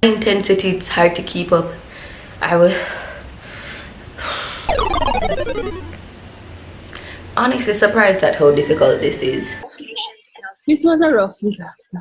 Intensity, it's hard to keep up. I would honestly surprised at how difficult this is. This was a rough disaster.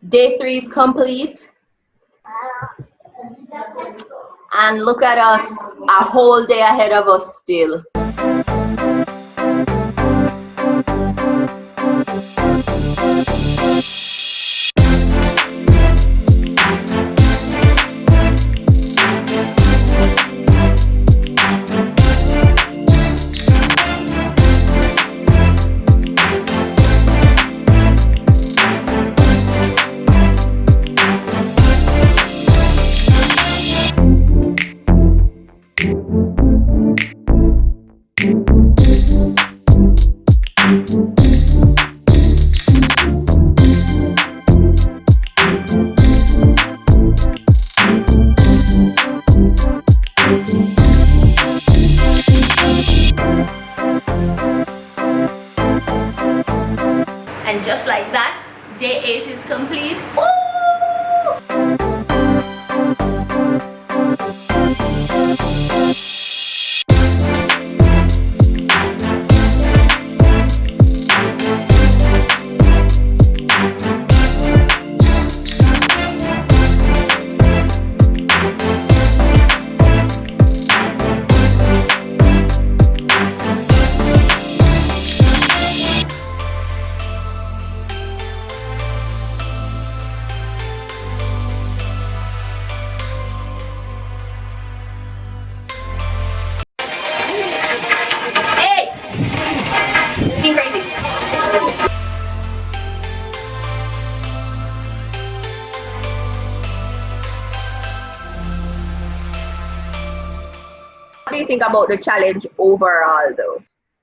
Day 3 is complete. And look at us, a whole day ahead of us still. And just like that, day 8 is complete. Woo! What do you think about the challenge overall though?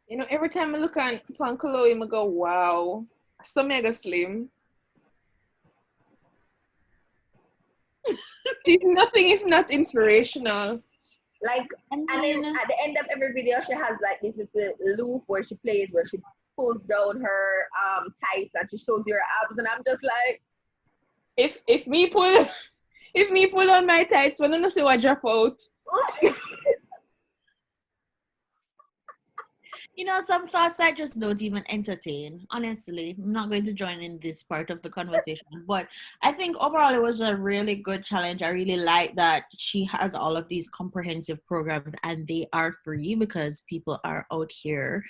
You know, every time I look upon Chloe, I go, wow, so mega slim. She's nothing if not inspirational. Like, and then at the end of every video, she has like this little loop where she plays, where she pulls down her tights and she shows you her abs, and I'm just like, if me pull on my tights, when I don't see what drop out. You know, some thoughts I just don't even entertain. Honestly, I'm not going to join in this part of the conversation. But I think overall it was a really good challenge. I really like that she has all of these comprehensive programs and they are free because people are out here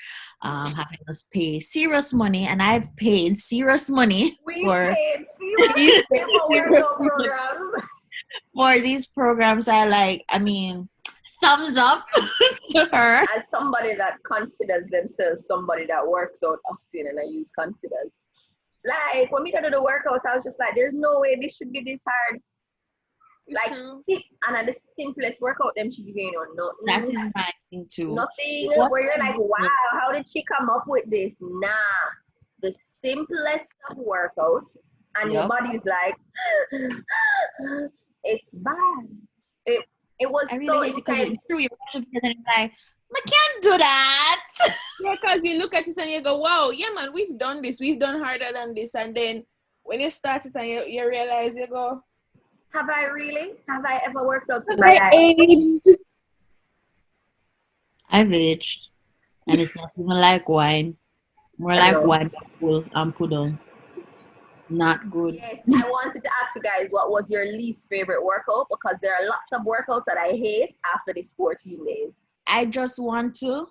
having us pay serious money. And I've paid serious money for these programs. I mean, thumbs up to her. As somebody that considers themselves somebody that works out often, and I use considers, like when we do the workouts, I was just like, there's no way this should be this hard. It's like true. Sick, and at the simplest workout them should give you nothing. That is my thing too. Nothing where you're like, wow, how did she come up with this? Nah, the simplest of workouts, and your body's like, it's bad. It was I really so hate it because intense. it's true. You're watching videos and it's like, I can't do that. Yeah, because you look at it and you go, wow, yeah, man, we've done this. We've done harder than this. And then when you start it and you realize, you go, have I really? Have I ever worked out with my eyes? I've aged. And it's not even like wine. More like wine and put on. Not good. Yes, I wanted to ask you guys, what was your least favorite workout? Because there are lots of workouts that I hate after these 14 days. I just want to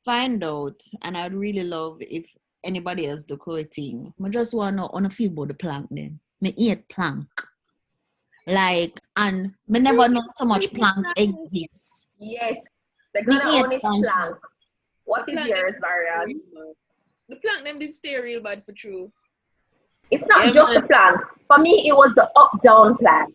find out, and I'd really love if anybody else do Chloe Ting. I just want to know on a few about the plank then. Me eat plank. Like, and me never know so much plank exists. Yes, they're gonna own it plank. What is yours, Marion? The plank them did stay real bad for true. It's not just the plank. For me, it was the up-down plank.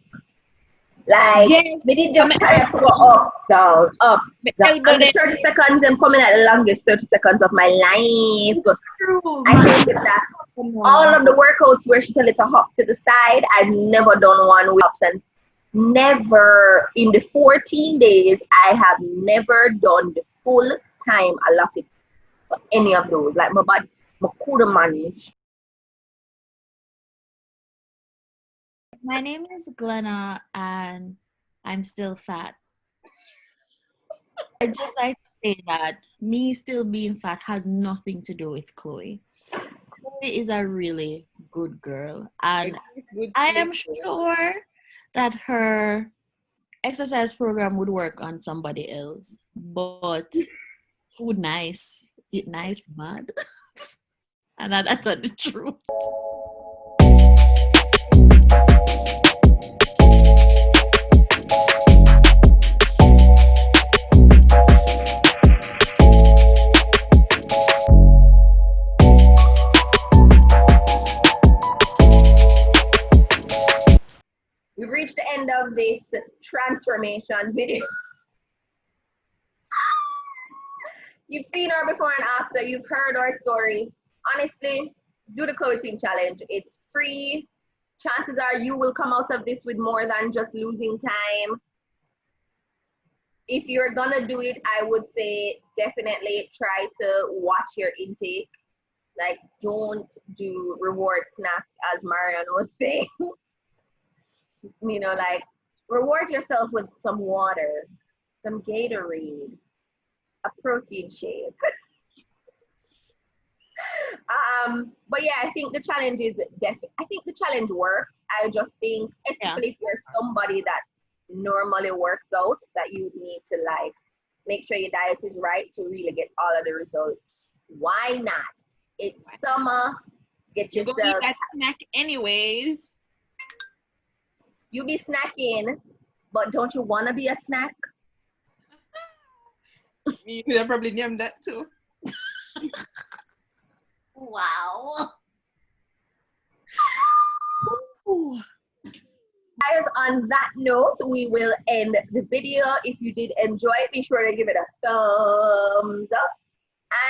Like, Yes. we did just tire to go up, down, up, down. elbow And the them. 30 seconds, I'm coming at the longest 30 seconds of my life. True, I man. hated that. All of the workouts where she tell it to hop to the side, I've never done one with hops, and never in the 14 days, I have never done the full time allotted for any of those. Like my body, I couldn't manage. My name is Glennah and I'm still fat. I just like to say that me still being fat has nothing to do with Chloe. Chloe is a really good girl, and Good I am sleep. sure that her exercise program would work on somebody else. But food nice, eat nice, mad, and that's not the truth. We've reached the end of this transformation video. You've seen her before and after. You've heard our story. Honestly, do the Chloe Ting challenge. It's free. Chances are you will come out of this with more than just losing time. If you're gonna do it, I would say definitely try to watch your intake. Like, don't do reward snacks, as Marion was saying. You know, like, reward yourself with some water, some Gatorade, a protein shake. But yeah, I think the challenge is I think the challenge works. I just think, especially if you're somebody that normally works out, that you need to like make sure your diet is right to really get all of the results. Why not? It's summer. Get You're gonna eat yourself. that snack anyways. You be snacking, but don't you want to be a snack? You could have probably named that too. Wow. Ooh. Guys, on that note, we will end the video. If you did enjoy it, be sure to give it a thumbs up.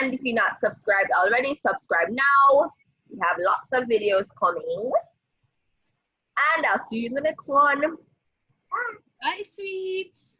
And if you're not subscribed already, subscribe now. We have lots of videos coming. And I'll see you in the next one. Bye, sweets.